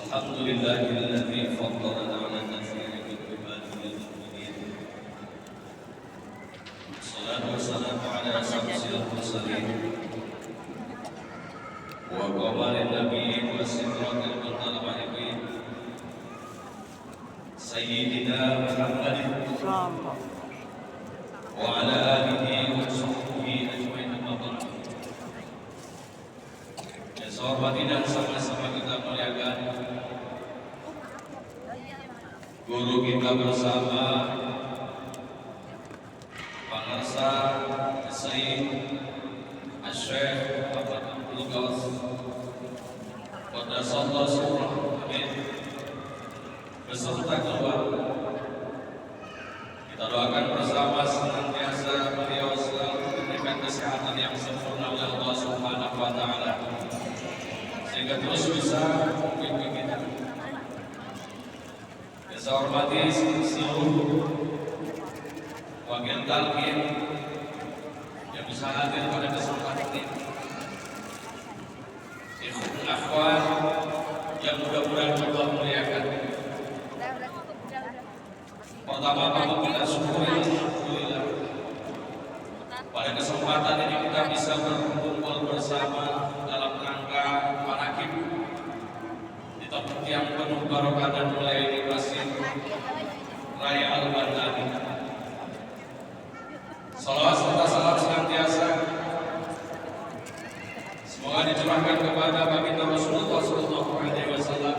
Alhamdulillahilladzi faddalana 'ala katsirin min ibadihi al-mu'minin. Wassalatu wassalamu 'ala asyrafil mursalin wa qamaril nabiyyin wa siratil muttaqin sayyidina Muhammadin wa 'ala alihi wa sahbihi ajmain. Hormati dan sama-sama kita muliakan guru kita bersama Pengarsa Sayyid Asy-Syaikh Muhammad Abdul Qawas Qaddasallahu sirrahu amin beserta keluarga. Kita doakan bersama senantiasa beliau selalu diberikan kesehatan yang sempurna oleh Allah Subhanahu wa taala, sehingga terus bisa memimpin kita. Saya hormati seluruh wakil talqin yang bisa hadir pada kesempatan ini. Ikhwan akhwat yang mudah-mudahan Allah muliakan. Pertama-tama kita syukuri alhamdulillah pada kesempatan ini kita bisa berkumpul bersama dalam rangka manaqib di tempat yang penuh barokah dan mulia ini, Masjid Raya Al-Bandani. Salawat serta salam senantiasa semoga dicurahkan kepada baginda Rasulullah sallallahu alaihi wasallam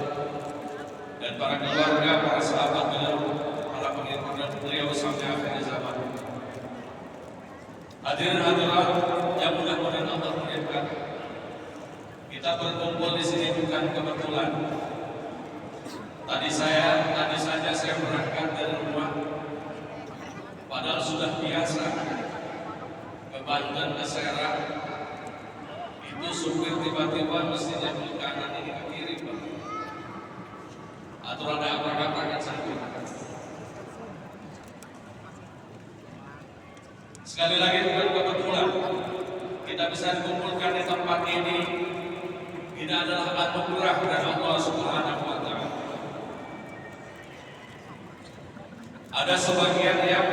dan para keluarga, para sahabat beliau, para pengikut beliau sampai akhir zaman. Hadirin hadirat yang mudah-mudahan Allah muliakan, kita berkumpul di sini bukan kebetulan. Tadi saja saya berangkat dari rumah, padahal sudah biasa ke Banten, ke Serang. Itu supir tiba-tiba mestinya ke kanan, ini ke kiri, Pak. Atau ada apa-apa kan sanggup. Sekali lagi bukan kebetulan kita bisa dikumpulkan di tempat ini. Ini adalah anugerah dari Allah Subhanahu wa taala. Ada sebagian yang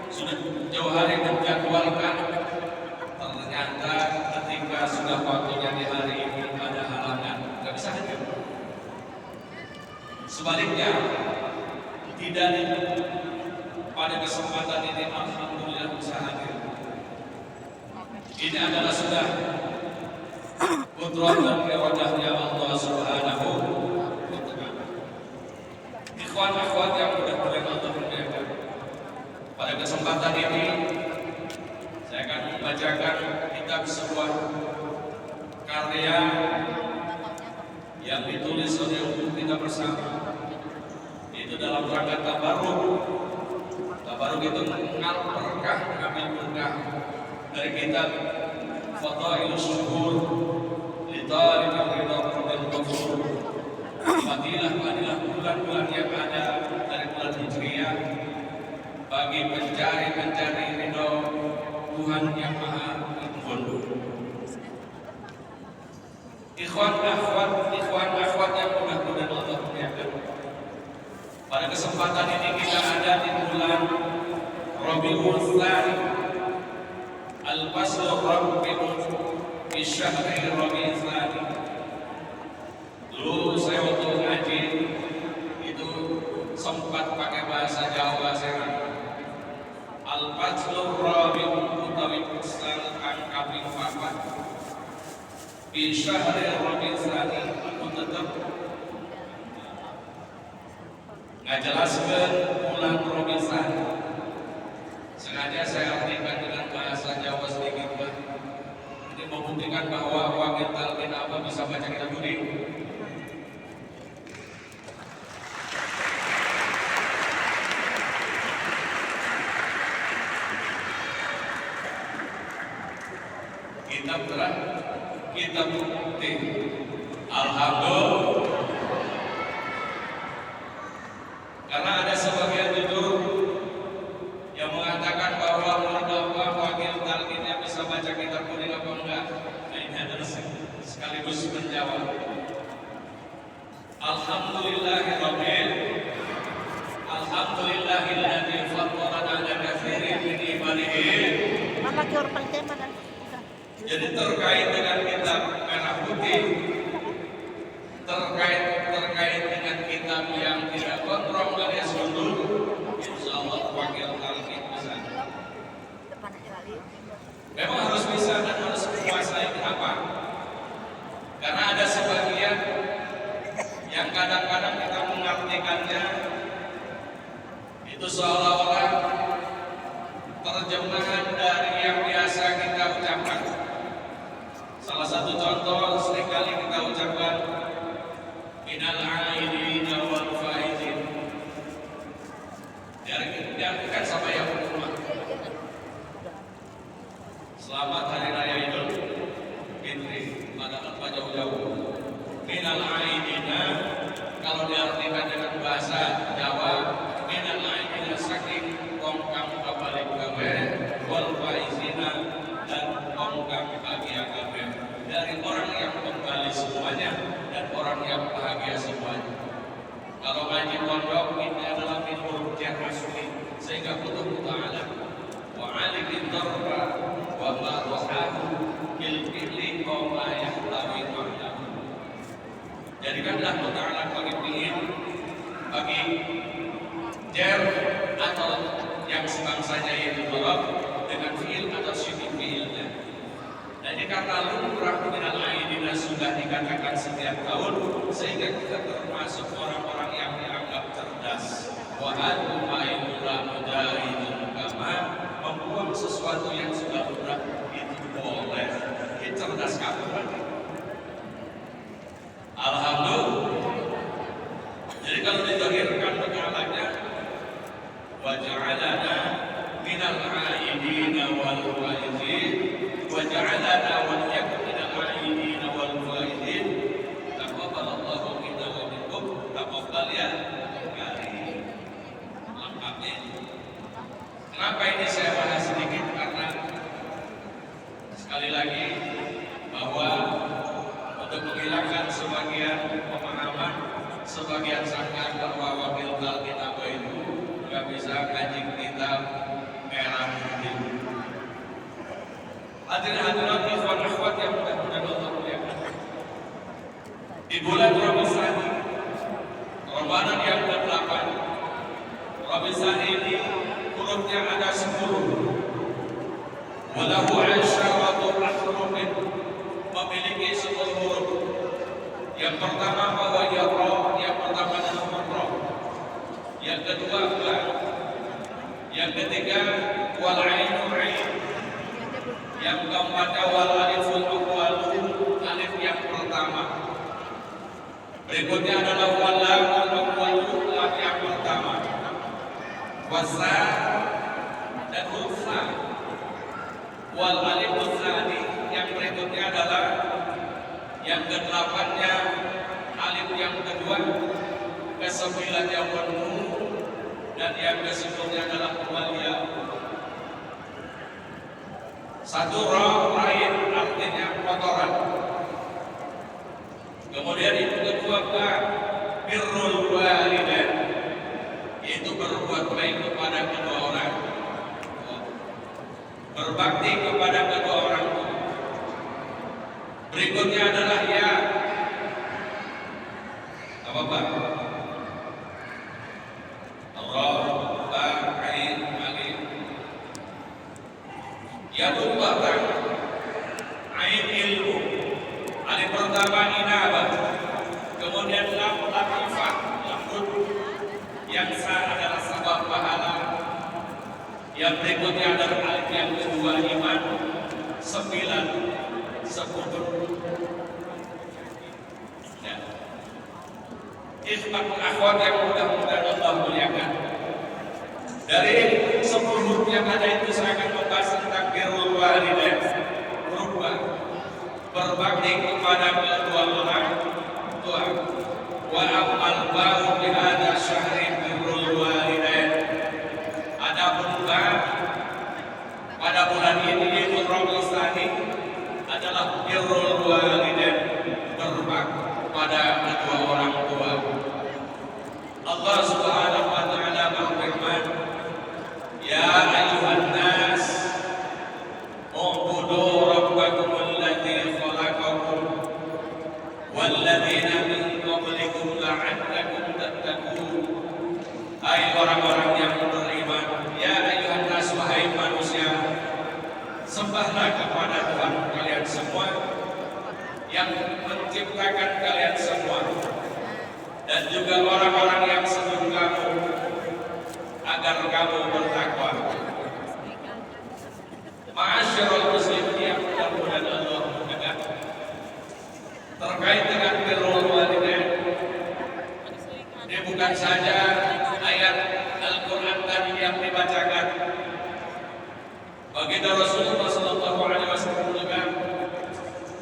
sudah jauh hari menjadwalkan, ternyata ketika sudah waktunya di hari ini ada halangan, nggak bisa hadir. Sebaliknya, tidak pada kesempatan ini alhamdulillah bisa hadir. Ini adalah sudah qudrah dan iradahnya Allah Subhanahu wa taala. Ikhwan akhwat yang mudah-mudahan Allah muliakan, pada kesempatan ini saya akan membacakan kitab sebuah karya yang ditulis oleh untuk kita bersama. Itu dalam rangka tabarruk. Tabarruk itu mengenal berkah, mengambil berkah dari kitab Fadailus Syuhur li Talibil Ridha Rabbil Ghafur. Fadilah bulan-bulan yang ada dari bulan Hijriah bagi pencari ridho Tuhan yang Maha Pengampun. Ikhwan akhwat yang mudah-mudahan Allah muliakan, pada kesempatan ini kita ada di bulan Rabiul Tsani, al-faslu Rabiul fi syahri Rabiul Tsani. Dulu saya waktu ngaji itu sempat pakai bahasa Jawa, saya al-faslu Rabiul utawi pasal kang kaping 4 fi syahri Rabiul Tsani. Aku tetap ngajelaskeun bulan Rabiul Tsani. Sengaja saya artikan dengan bahasa Jawa sedikit, Pak. Ini membuktikan bahwa wakil talqin apa bisa baca kitab budi. Kitab bukti. Alhamdulillah. Karena ada sebagian judul yang mengatakan bahwa wakil talqinnya bisa baca kitab kuning apa enggak. Nah, ini adalah sekaligus menjawab. Alhamdulillahilladzi faddalana ala katsirin min ibadihi. Jadi terkait dengan kitab merah putih, terkait dengan kitab yang tidak kontrol alias mundur, insyaallah wakil talqin bisa. Memang harus bisa dan harus menguasai. Kenapa? Karena ada sebagian yang kadang-kadang kita mengartikannya itu seolah-olah terjemahan dari yang biasa kita ucapkan. Salah satu contoh seringkali kita ucapkan minal aidin wal faizin. Diartikan sama yang rumah. Selamat hari raya Idul Fitri, padahal apa jauh-jauh. Minal aidina kalau diartikan dengan bahasa Jawa, minal aidina saking kongkang kabalik gawe wal faizina dan kongkang bahagia gawe, dari orang yang kembali semuanya dan orang yang bahagia semuanya. Kalau ngaji pondok ini adalah min hurjah asli, sehingga kutubu ta'ala wa alimin darba wa ma rohahu bil fi'li wa ma yahtawi ma'lam. Jadikanlah ta'ala qalibiin bagi jar atau yang sebangsanya yaitu darab dengan fi'il atau syibi fi'ilnya. Jadi karena lumrah minal aidina sudah dikatakan setiap tahun, sehingga kita termasuk orang-orang yang dianggap cerdas. Wa hadu ma'imula mudaridun kama, membuang sesuatu yang sudah lumrah itu boleh. Ini cerdas kamu berarti. Alhamdulillah. Jadi kalau ditahirkan bengalanya, wa ja'alana minal aidina wal faizin, wa ja'alana wa iyyakum minal aidina wal faizin. Taqabbalallahu minna wa minkum taqabbal ya karim. Lengkapnya. Kenapa ini saya bahas sedikit? Karena sekali lagi bahwa untuk menghilangkan sebagian pemahaman, sebagian sangkaan bahwa wakil kita itu nggak bisa kaji kitab merah putih. Hadirin-hadirat ikhwan akhwat yang mudah-mudahan Allah muliakan. Di bulan Ramadan, Ramadan yang ke-8, Ramadan ini hurufnya ada 10. Walahu asyaratu ahrufin, memiliki 10 huruf. Yang pertama bahwa ya roh, yang pertama adalah roh. Yang kedua ba. Yang ketiga wal ainu ain. Yang keempat wal aliful awwal, alif yang pertama. Berikutnya adalah wal lamul awwal, lam yang pertama. Wasa dan huruf sa. Wal aliful tsani, yang berikutnya adalah yang ke-8-nya alif yang kedua, ke-9-nya wanu, dan yang ke-10-nya adalah walia. Satu roh lain artinya kotoran. Kemudian itu kedua ba, birrul walidain, yaitu berbuat baik kepada kedua orang, berbakti kepada kedua orang tua. Berikutnya adalah ya, apa Pak? Allah, ba, ain, alif. Ya batang, ain ilmu. Alif pertama inabah. Kemudian lam latifah, lembut. Yang sa adalah sabab pahala. Yang berikutnya adalah alif yang kedua iman. 9, 10. Ya. Ikhwan akhwat yang mudah-mudahan Allah muliakan. Dari 10 huruf yang ada itu saya akan membahas tentang birrul walidain, berubah, berbakti kepada kedua orang tua. Wa amal ba'u bi hadza syahri birrul walidain. Adapun ba pada bulan ini yaitu Ramadan adalah birrul walidain, berbakti pada kedua orang tua. Allah Subhanahu wa taala berfirman, "Ya ayyuhan nas, u'budu rabbakum alladzi khalaqakum walladzina min qablikum la'allakum tattaqun." Hai orang-orang yang beriman, ya ayyuhan nas, wahai manusia, sembahlah kepada Tuhan kalian semua yang menciptakan kalian semua dan juga orang-orang yang sebelum kamu, agar kamu bertakwa. Ma'asyiral muslimin yang mudah-mudahan Allah muliakan, terkait dengan birrul walidain, ini bukan saja ayat Al-Quran tadi yang dibacakan. Baginda Rasulullah Sallallahu Alaihi Wasallam juga,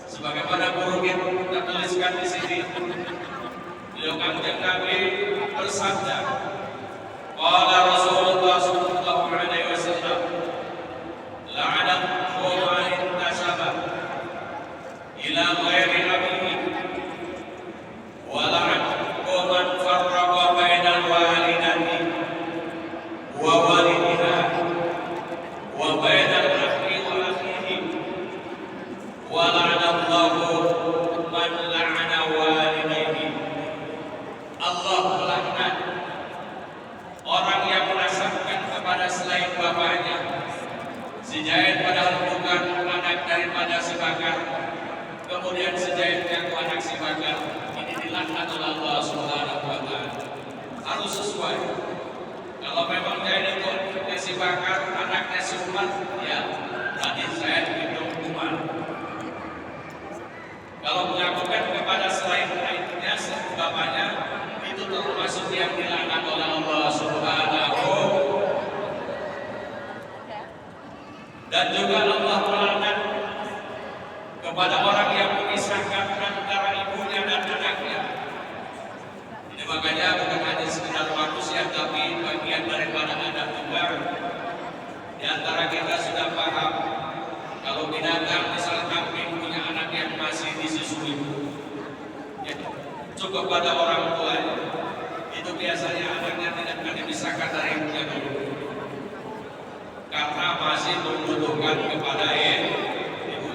sebagaimana guru kita tuliskan di sini, beliau kanjeng Nabi bersabda, qala Rasulullah Sallallahu Alaihi Wasallam, la'anat man intasaba ila ghairi abihi wa la'anat man farraqa bainal walidati wa walidiha wa bainal akhi wa akhihi wa la'anallahu man la'ana walidayhi. Allah melaknat orang yang menasabkan kepada selain bapaknya, si Jaid padahal bukan anak daripada si Bakar, kemudian si Jaid mengaku anak si Bakar. Ini dilaknat oleh Allah Subhanahu wa taala. Harus sesuai. Kalau memang Jaid itu anaknya si Bakar, anaknya si Umar, ya tadi saya hidup Umar. Kalau mengakukan kepada selain ayahnya, bapaknya, itu termasuk yang dilaknat oleh Allah Subhanahu. Dan juga Allah melaknat kepada orang yang memisahkan antara ibunya dan anaknya. Ini makanya bukan hanya sekedar manusia, tapi bagian daripada adab juga. Di antara kita sudah paham, kalau binatang misal kambing punya anak yang masih disusui, ya, cukup pada orang tua, itu biasanya anaknya tidak akan dipisahkan dari ibunya dulu, karena masih membutuhkan kepada ibu.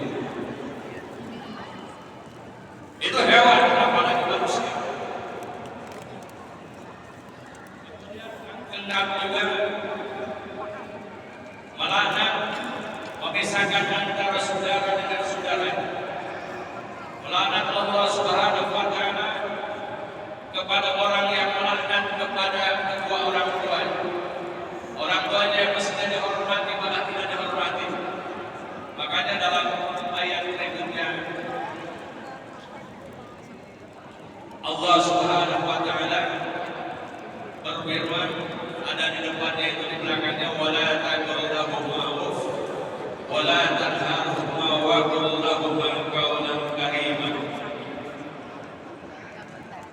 Itu hewan, apalagi manusia. Kemudian juga melaknat, memisahkan antara saudara dengan saudara. Melaknat Allah Subhanahu wa taala kepada orang yang melaknat kepada kedua orang tua. Orang tuanya yang mestinya dihormati malah tidak dihormati. Makanya dalam ayat berikutnya Allah Subhanahu wa taala berfirman, ada di depannya itu di belakangnya, wala taqulhuma uff wala tanharhuma wa qul lahumā qawlan karīman.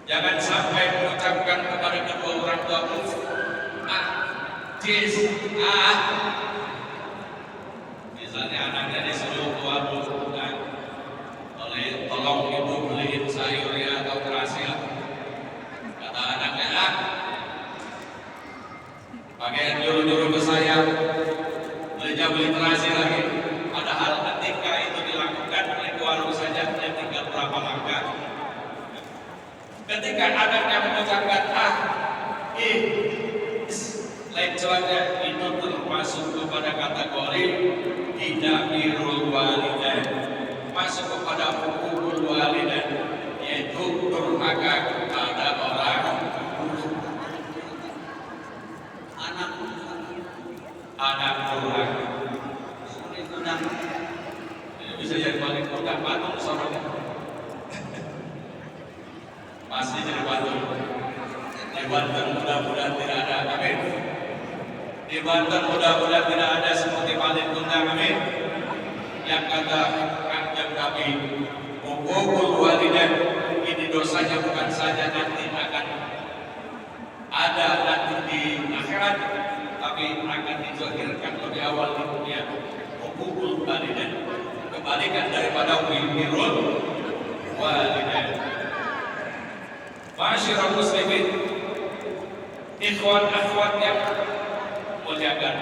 Jangan sampai mengucapkan kepada kedua orang tua uff, cis, misalnya anaknya disuruh keluar bukan oleh tolong ibu beliin sayur ya atau terasi lah, kata anaknya pakai nyuruh-nyuruh ke saya beli terasi lagi, padahal ketika itu dilakukan oleh warung saja hanya tinggal berapa langkah. Ketika anaknya mengucapkan lain celaknya, itu termasuk kepada kategori tidak birrul walidain, masuk kepada hukumul walidain, yaitu durhaka kepada orang anak durhaka. Ini bisa jadi paling mudah patung soalnya. Pasti jadi patung. Di Banten mudah-mudahan tidak ada, amin. Di Banten mudah-mudahan tidak ada seperti paling kundang, amin. Yang kata kanjeng Nabi, hukumul walidain, ini dosanya bukan saja nanti akan ada nanti di akhirat, tapi akan dizahirkan lebih awal di dunia. Hukumul walidain, kebalikan daripada birrul walidain. Ma'asyiral muslimin, Ikhwan akhwat yang muliakan,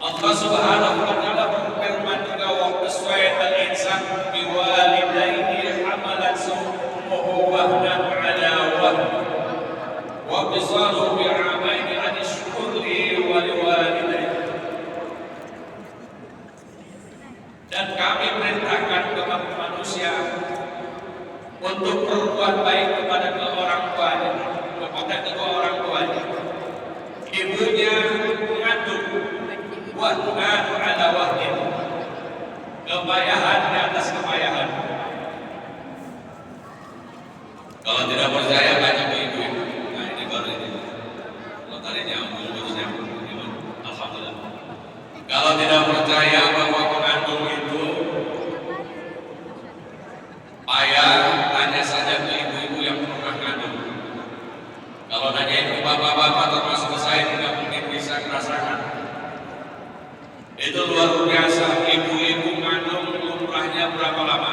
Allah Subhanahu wa taala berfirman juga wa waswayatal insan biwalidayhi hamalan ummuhu wahnan ala wahn wa bisaluhu bi'amaini an ishkur li wa liwalidayhi. Dan kami perintahkan kepada manusia untuk berbuat baik kepada kedua orang tuanya. Ibunya mengandung wahnan ala wahnin, kepayahan di atas kepayahan. Kalau tidak percaya banyak ke ibu. Nah ini baru ini. Kalau tadinya urusnya alhamdulillah. Kalau tidak percaya bahwa mengandung itu payah, tanya saja ke ibu-ibu yang pernah mengandung. Kalau nanya itu bapak-bapak termasuk saya tidak mungkin bisa merasakan. Itu luar biasa. Ibu-ibu mengandung umrahnya berapa lama?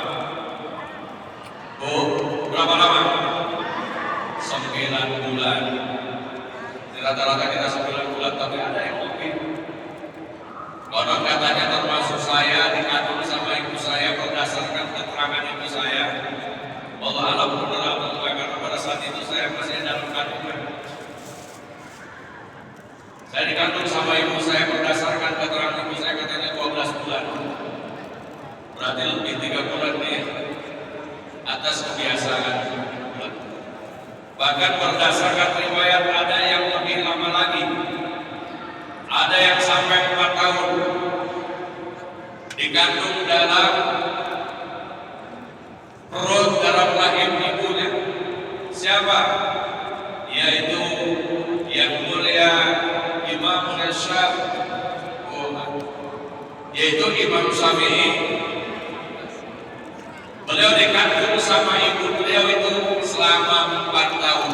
Berapa lama? 9 bulan. Rata-rata kita 9 bulan, tapi ada yang lebih. Konon katanya termasuk saya dikandung sama ibu saya berdasarkan keterangan ibu saya. Allah alam benar atau enggak, karena pada saat itu saya masih dalam kandungan. Saya dikandung sama ibu saya berdasarkan keterangan ibu saya, katanya 12 bulan. Berarti lebih 3 bulan nih atas kebiasaan. Bahkan berdasarkan riwayat ada yang lebih lama lagi. Ada yang sampai 4 tahun dikandung dalam perut dalam rahim ibunya. Siapa? Yaitu yang mulia Imam yaitu Imam Syafi'i. Beliau dikandung sama ibu beliau itu selama 4 tahun.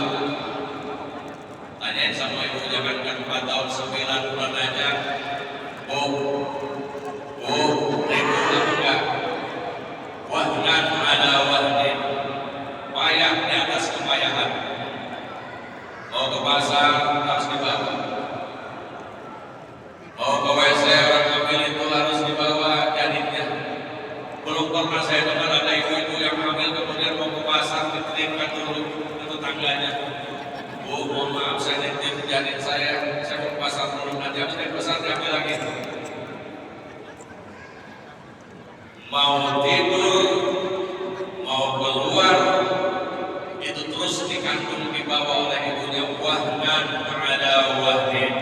Tanyain sama ibu, jangan kan 4 tahun 9 bulan aja. Ribut enggak? Wahnan ala wahnin, payah di atas kepayahan. Mau ke pasar harus dibawa. Mau ke WC orang hamil itu harus dibawa janinnya. Belum pernah saya dengar ada ibu-ibu yang hamil kemudian mau ke pasar dititipkan dulu ke tetangganya. Mohon maaf saya nitip janin saya mau ke pasar dulu, nanti habis dari pasar diambil lagi. Mau tidur, mau keluar, itu terus dikandung dibawa oleh ibunya wahnan ala wahnin.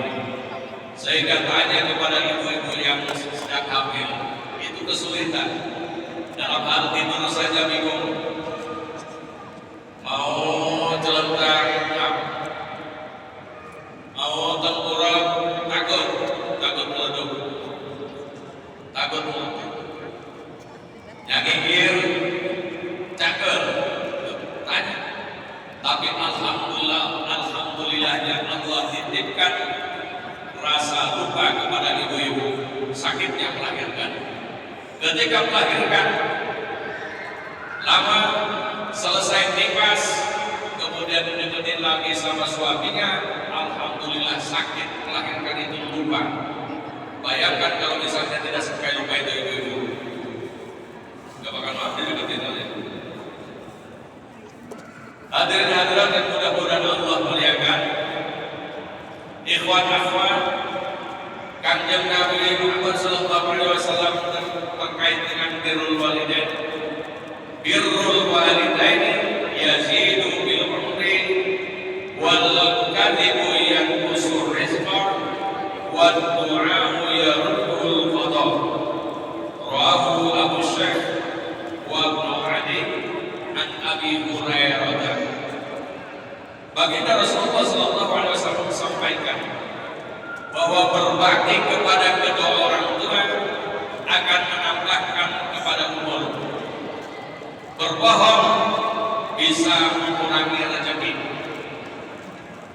Sehingga tanya kepada ibu-ibu yang sedang hamil, itu kesulitan. Dalam hal tidur saja bingung. Mau celentang, mau tengkurap, takut meleduk, takut mati. Yang gigir, cakep, tanya. Tapi alhamdulillahnya Allah titipkan rasa lupa kepada ibu-ibu sakitnya melahirkan. Ketika melahirkan, lama selesai nifas, kemudian dideketin lagi sama suaminya, alhamdulillah sakit melahirkan itu lupa. Bayangkan kalau misalnya tidak sampai lupa itu ibu-ibu, gak bakal maaf dideketin lagi. Hadirin hadirat yang mudah-mudahan Allah muliakan, ikhwan akhwat, Kanjeng Nabi Muhammad sallallahu alaihi wasallam terkait dengan birrul walidain. Birrul walidain yazidu bil umri wal kadhibu yanqusu rizqa wad du'a'u yarudul qada. Rawahu Abu Syekh wa Ibnu Adi an Abi Hurairah. Baginda Rasulullah sallallahu alaihi wasallam sampaikan bahwa berbakti kepada kedua orang tua akan menambahkan kepada umur. Berbohong bisa mengurangi rezeki.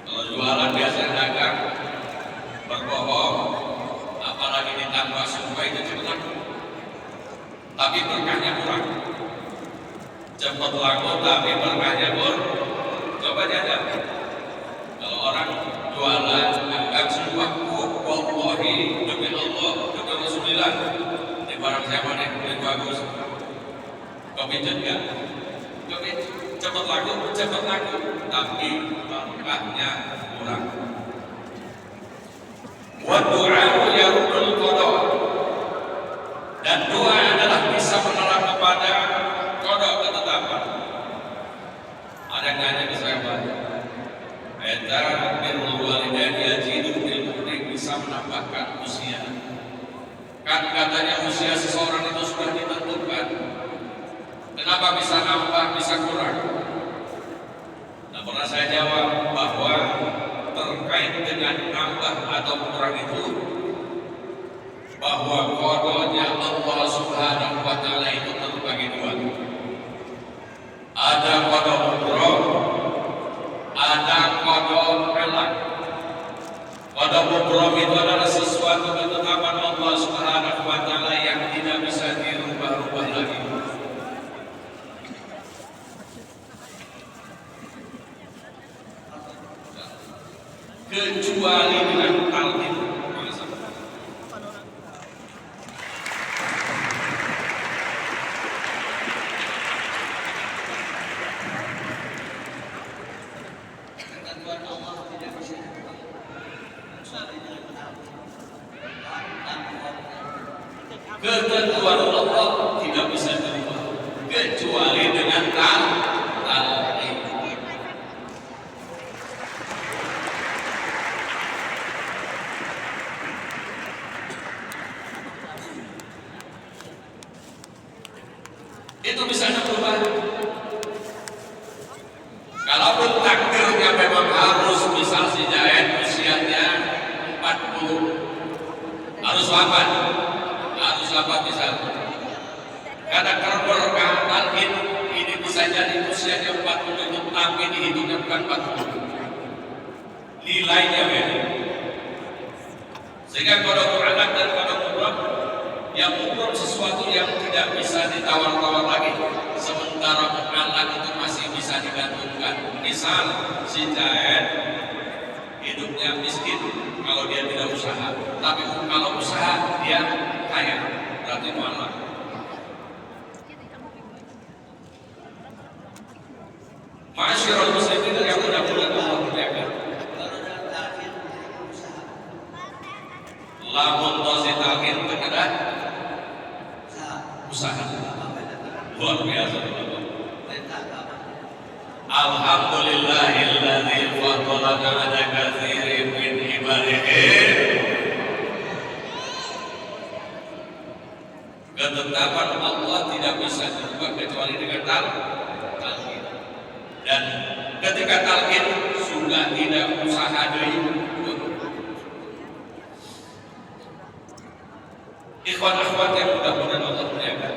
Kalau jualan biasa dagang, berbohong, apalagi ditambah sumpah itu cepat. Tapi berkahnya kurang. Cepat laku tapi berkahnya kurang. Coba jaga. Kalau seorang jualan anggap sebuah wallahi demi Allah demi Rasulullah di barang saya mana yang bagus kepincut gak? Cepat laku tapi barokahnya kurang. Wa du'a yarudul qada, dan doa adalah bisa menolak kepada qada ketetapan. Ada yang nanya ke saya, Pak, eta birrul walidain yazidu bil umri, bisa menambahkan usia. Kan katanya usia seseorang itu sudah ditentukan. Kenapa bisa nambah, bisa kurang? Nah, pernah saya jawab bahwa terkait dengan nambah atau kurang itu, bahwa qadanya Allah Subhanahu wa Ta'ala itu terbagi dua. Ada qada umroh, ada qada halal. Qada umroh itu adalah sesuatu ketetapan Allah Subhanahu wa Ta'ala yang tidak bisa dirubah-rubah lagi. Kecuali dengan talqin. Ketentuan Allah tidak bisa dirubah kecuali dengan talqin. Itu bisa berubah. Kalaupun takdirnya memang harus, misal si Jaed usianya 40, harus wafat misal. Karena berkah talqin ini bisa jadi usianya 40 itu, tapi dihitungnya bukan 40. Nilainya beda. Sehingga kalau anak dan kalau umroh, yang umroh sesuatu yang tidak bisa ditawar-tawar lagi, sementara anak itu masih bisa digantungkan. Misal si Jaed hidupnya miskin kalau dia tidak usaha, tapi kalau usaha dia kaya, berarti mualaf. Masyarul muslimin yang mudah-mudahan Allah muliakan. Lamun dosi talqin terkadang usaha luar biasa. Alhamdulillahilladzi faddalana ala katsirin min ibadihi. Ketetapan Allah tidak bisa dirubah kecuali dengan talqin. Dan ketika talqin sudah tidak usaha deui. Ikhwan akhwat yang mudah-mudahan Allah muliakan.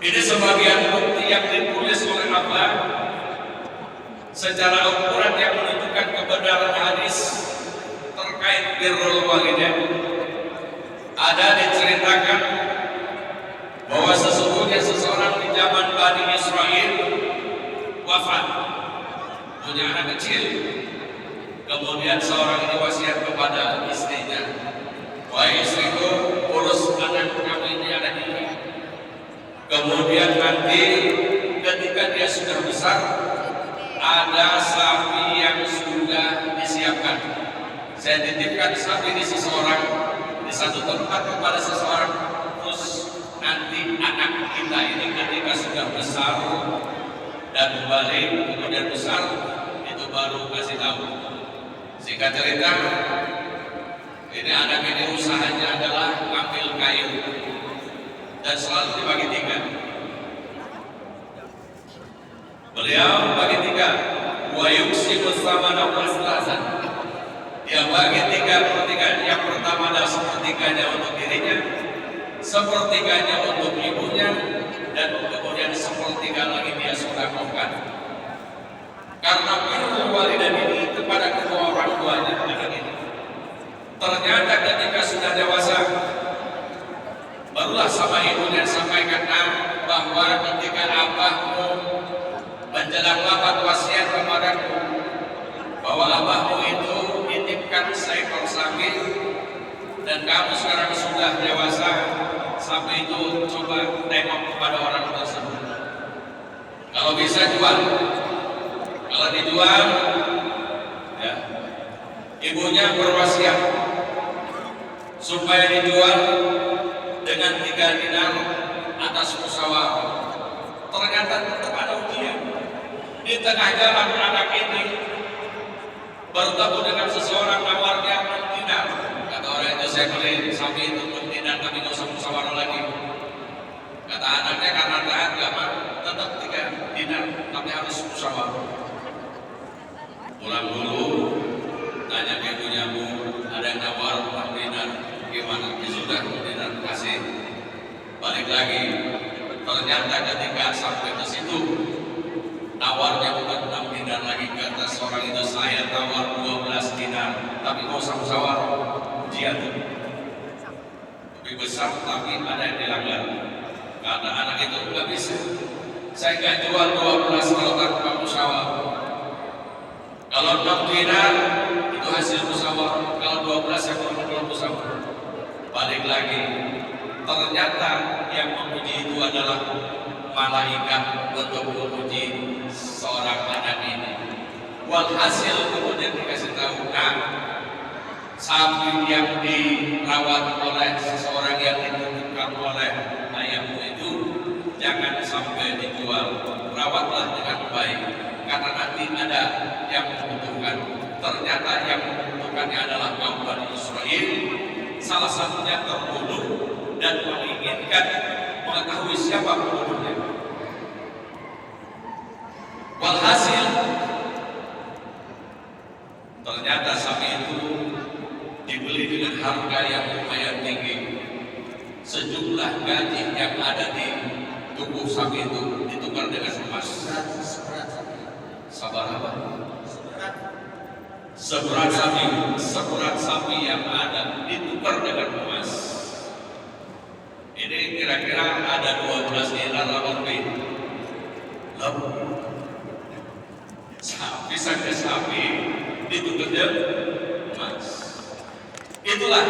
Ini sebagian bukti yang ditulis oleh Allah secara ukuran yang menunjukkan kebenaran hadis terkait birrul walidain. Ada diceritakan bahwa sesungguhnya seseorang di zaman Bani Israel wafat, punya anak kecil. Kemudian seorang ini wasiat kepada istrinya, wahai istriku, urus anak kami ini, anak ini. Kemudian nanti ketika dia sudah besar, ada sapi yang sudah disiapkan. Saya titipkan sapi di seseorang, di satu tempat kepada seseorang. Terus nanti anak kita ini ketika sudah besar dan balik, kemudian besar, itu baru kasih tahu. Singkat cerita, ini anak ini usahanya adalah ngambil kayu dan selalu dibagi 3. Beliau bagi 3. Wa yuksimu thamana wa aslasan. Dia bagi 3/3. Yang pertama adalah 1/3 untuk dirinya, 1/3 untuk ibunya, dan kemudian 1/3 lagi dia sedekahkan. Karena birrul walidain ini kepada kedua orang tuanya anak ini. Ternyata ketika sudah dewasa, barulah sama ibunya sampaikan bahwa ketika abahmu menjelang wafat wasiat kepadaku, bahwa abahmu itu nitipkan seekor sapi dan kamu sekarang sudah dewasa, sapi itu coba tengok kepada orang tersebut. Kalau bisa jual, kalau dijual, ya, ibunya berwasiat supaya dijual dengan 3 dinar atas musyawarah. Ternyata tetap ada ujian. Di tengah jalan anak ini bertemu dengan seseorang nawarnya 6 dinar. Kata orang itu, saya beli sapi itu 6 dinar tapi nggak usah musyawarah lagi. Kata anaknya, karena taat gak mau, tetap 3 dinar tapi harus musyawarah. Pulang dulu, tanya ke ibunya, Bu, ada yang nawar 6 dinar, gimana? Ya sudah, 6 dinar kasih. Balik lagi, ternyata ketika sampai ke situ, nawarnya bukan 6 dinar lagi. Kata seorang itu, saya tawar 12 dinar tapi mau musyawarah. Ujian lebih besar tapi ada yang dilanggar. Kata anak itu, nggak bisa, saya nggak jual 12 kalau tanpa musyawarah. Kalau 6 dinar itu hasil musyawarah, kalau 12 saya belum musyawarah. Balik lagi, ternyata yang memuji itu adalah malaikat untuk memuji seorang anak ini. Walhasil kemudian dikasih tahu, sapi yang dirawat oleh seseorang yang dititipkan oleh ayahmu itu jangan sampai dijual, rawatlah dengan baik karena nanti ada yang membutuhkan. Ternyata yang membutuhkannya adalah kaum Bani Israel, salah satunya terbunuh dan menginginkan mengetahui siapa pembunuhnya. Walhasil ternyata sapi itu dibeli dengan harga yang lumayan tinggi. Sejumlah gaji yang ada di tubuh sapi itu ditukar dengan emas. Sabar apa? Seberat sapi yang ada ditukar dengan emas. Ini kira-kira ada 12 dinar lebih. Sapi saja sapi ditukar dengan emas. Itulah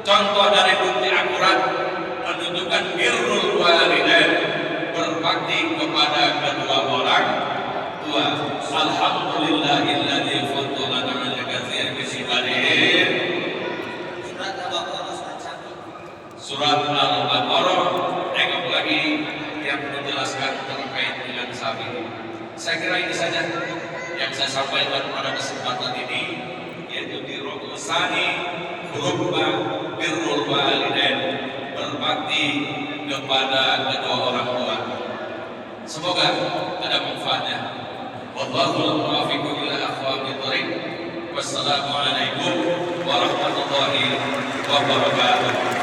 contoh dari bukti akurat menunjukkan birrul walidain, berbakti kepada kedua orang tua. Alhamdulillahilladzi faddalana 'ala katsirin min ibadihi. Surat Al-Baqarah, tengok lagi yang menjelaskan terkait dengan sapi. Saya kira ini saja yang saya sampaikan pada kesempatan ini, yaitu di Rokosani Hurufba Birrul Walidain, berbakti kepada kedua orang tua. Semoga ada manfaatnya. Wallahul muwaffiq ila aqwamit thoriq. Wassalamualaikum warahmatullahi wabarakatuh.